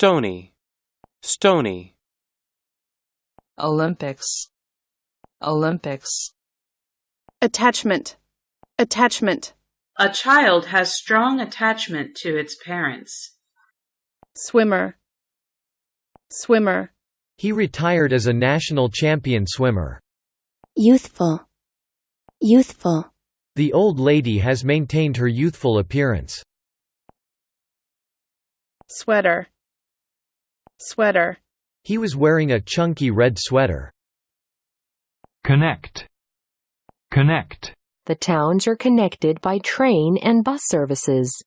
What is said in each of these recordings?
stony, stony. Olympics, Olympics. Attachment, attachment. A child has strong attachment to its parents. Swimmer, swimmer. He retired as a national champion swimmer. Youthful, youthful. The old lady has maintained her youthful appearance. Sweater, sweater. He was wearing a chunky red sweater. Connect, connect. The towns are connected by train and bus services.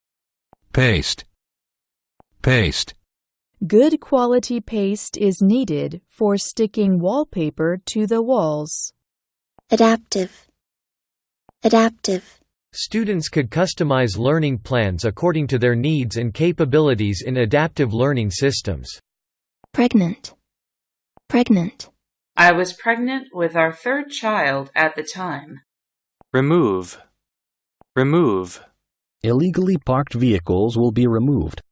Paste, paste. Good quality paste is needed for sticking wallpaper to the walls. Adaptive, adaptive. Students could customize learning plans according to their needs and capabilities in adaptive learning systems. Pregnant, pregnant. I was pregnant with our third child at the time. Remove, remove. Illegally parked vehicles will be removed.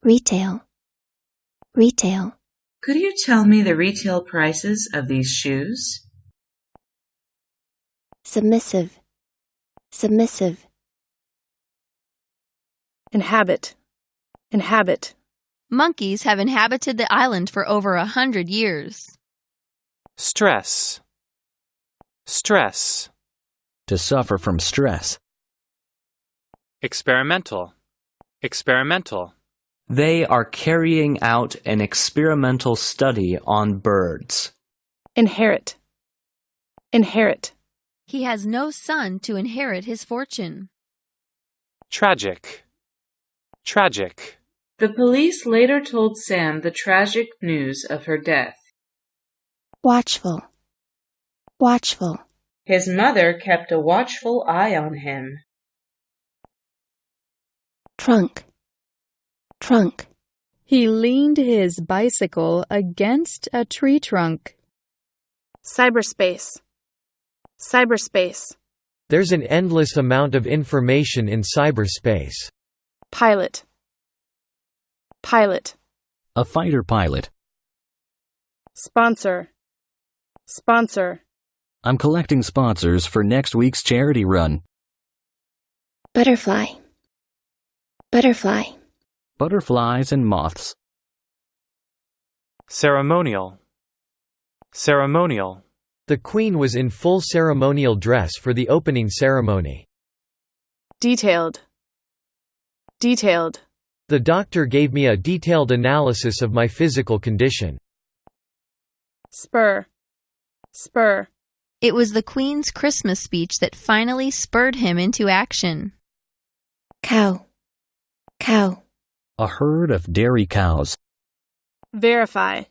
Retail, retail. Could you tell me the retail prices of these shoes? Submissive, submissive. Inhabit, inhabit. Monkeys have inhabited the island for over 100 years. Stress, stress. To suffer from stress. Experimental, experimental. They are carrying out an experimental study on birds. Inherit, inherit. He has no son to inherit his fortune. Tragic, tragic. The police later told Sam the tragic news of her death. Watchful, watchful. His mother kept a watchful eye on him. Trunk, trunk. He leaned his bicycle against a tree trunk. Cyberspace, cyberspace. There's an endless amount of information in cyberspace. Pilot, pilot. A fighter pilot. Sponsor, sponsor. I'm collecting sponsors for next week's charity run. Butterfly, butterfly. Butterflies and moths. Ceremonial, ceremonial. The Queen was in full ceremonial dress for the opening ceremony. Detailed, detailed. The doctor gave me a detailed analysis of my physical condition. Spur, spur. It was the Queen's Christmas speech that finally spurred him into action. Cow, cow. A herd of dairy cows. Verify,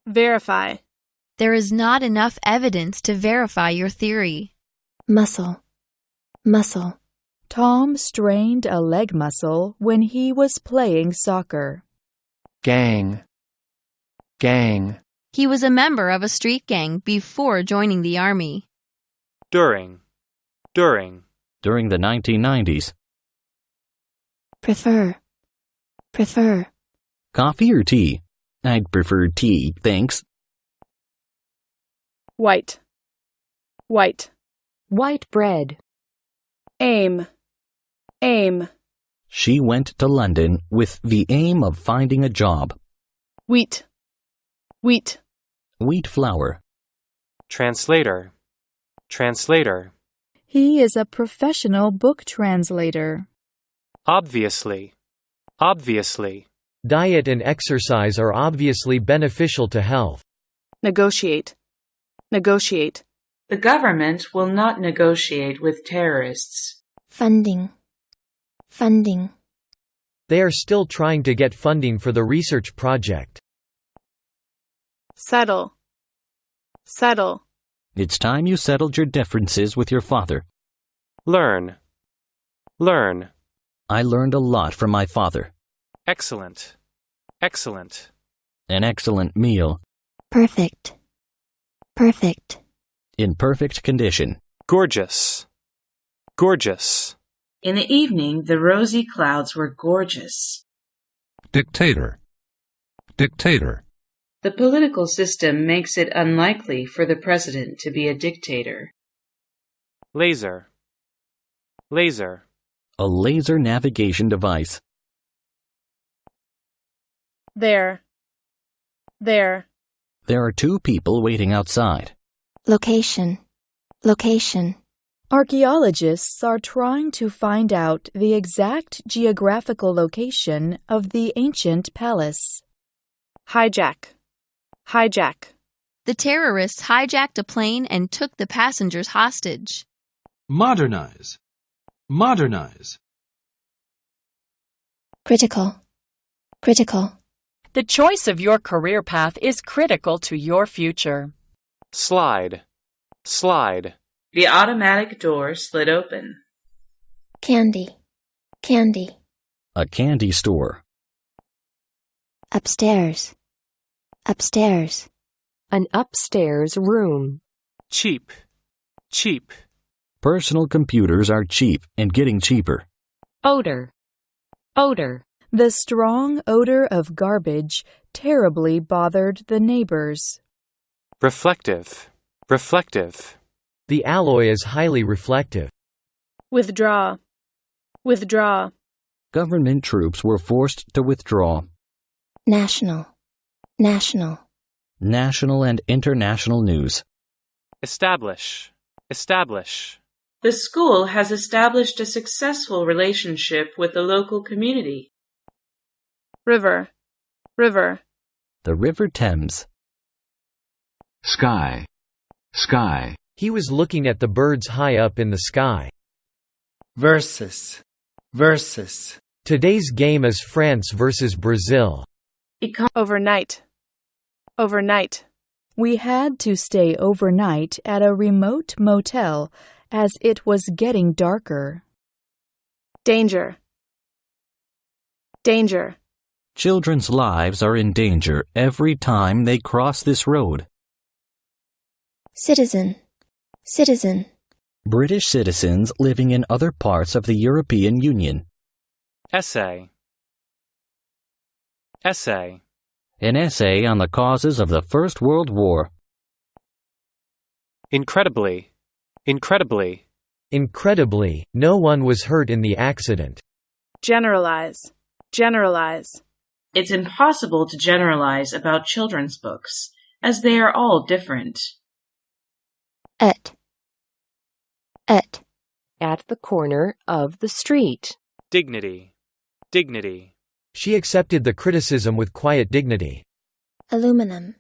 verify. There is not enough evidence to verify your theory. Muscle, muscle. Tom strained a leg muscle when he was playing soccer. Gang, gang. He was a member of a street gang before joining the army. During, during. During the 1990s. Prefer, prefer. Coffee or tea? I'd prefer tea, thanks. White, white. White bread. Aim, aim. She went to London with the aim of finding a job. Wheat, wheat. Wheat flour. Translator, translator. He is a professional book translator. Obviously, obviously. Diet and exercise are obviously beneficial to health. Negotiate, negotiate. The government will not negotiate with terrorists. Funding, funding. They are still trying to get funding for the research project. Settle, settle. It's time you settled your differences with your father. Learn, learn. I learned a lot from my father. Excellent, excellent. An excellent meal. Perfect, perfect. In perfect condition. Gorgeous, gorgeous. In the evening, the rosy clouds were gorgeous. Dictator, Dictator. The political system makes it unlikely for the president to be a dictator. Laser. Laser. A laser navigation device. There. There. There are two people waiting outside. Location. Location. Archaeologists are trying to find out the exact geographical location of the ancient palace. Hijack. Hijack. The terrorists hijacked a plane and took the passengers hostage. Modernize. Modernize. Critical. Critical. The choice of your career path is critical to your future. Slide. Slide. The automatic door slid open. Candy. Candy. A candy store. Upstairs. Upstairs. An upstairs room. Cheap. Cheap. Personal computers are cheap and getting cheaper. Odor. Odor. The strong odor of garbage terribly bothered the neighbors. Reflective. Reflective. The alloy is highly reflective. Withdraw. Withdraw. Government troops were forced to withdraw. National. National. National and international news. Establish. Establish. The school has established a successful relationship with the local community. River. River. The River Thames. Sky. Sky. He was looking at the birds high up in the sky. Versus. Versus. Today's game is France versus Brazil. Overnight. Overnight. We had to stay overnight at a remote motel as it was getting darker. Danger. Danger. Children's lives are in danger every time they cross this road. Citizen. Citizen. British citizens living in other parts of the European Union. Essay. Essay. An essay on the causes of the First World War. Incredibly. Incredibly. Incredibly, no one was hurt in the accident. Generalize. Generalize. It's impossible to generalize about children's books, as they are all different. At. At. At the corner of the street. Dignity. Dignity. She accepted the criticism with quiet dignity. Aluminum.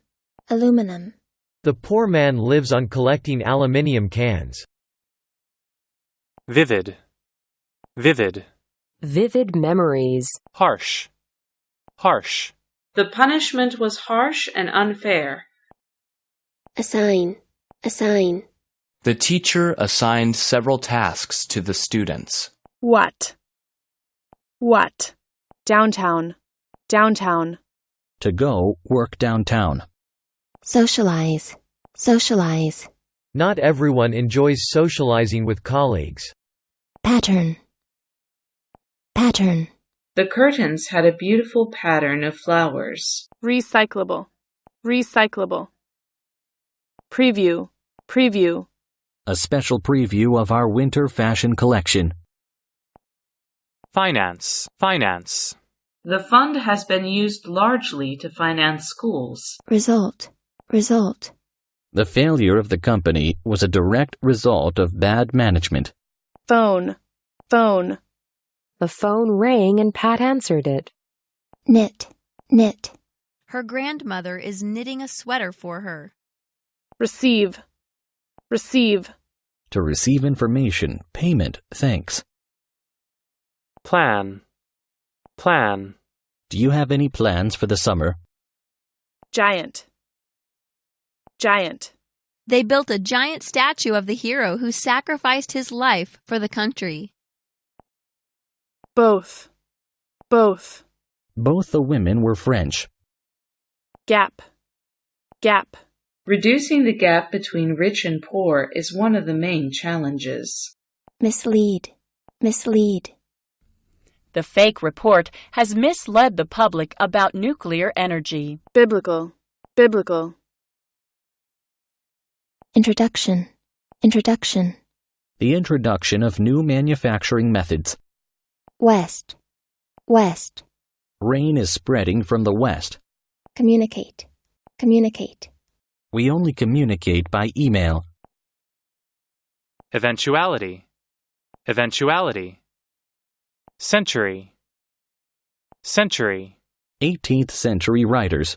Aluminum. The poor man lives on collecting aluminium cans. Vivid. Vivid. Vivid memories. Harsh. Harsh. The punishment was harsh and unfair. Assign. Assign. The teacher assigned several tasks to the students. What? What? Downtown. Downtown. To go work downtown. Socialize. Socialize. Not everyone enjoys socializing with colleagues. Pattern. Pattern. The curtains had a beautiful pattern of flowers. Recyclable. Recyclable. Preview. Preview. A special preview of our winter fashion collection. Finance. Finance. The fund has been used largely to finance schools. Result. Result. The failure of the company was a direct result of bad management. Phone. Phone. The phone rang and Pat answered it. Knit. Knit. Her grandmother is knitting a sweater for her. Receive. Receive. To receive information, payment, thanks. Plan. Plan. Do you have any plans for the summer? Giant. Giant. They built a giant statue of the hero who sacrificed his life for the country. Both. Both. Both the women were French. Gap. Gap. Reducing the gap between rich and poor is one of the main challenges. Mislead. Mislead. The fake report has misled the public about nuclear energy. Biblical. Biblical. Introduction. Introduction. The introduction of new manufacturing methods. West. West. Rain is spreading from the west. Communicate. Communicate. We only communicate by email. Eventuality. Eventuality. Century. Century. 18th century writers.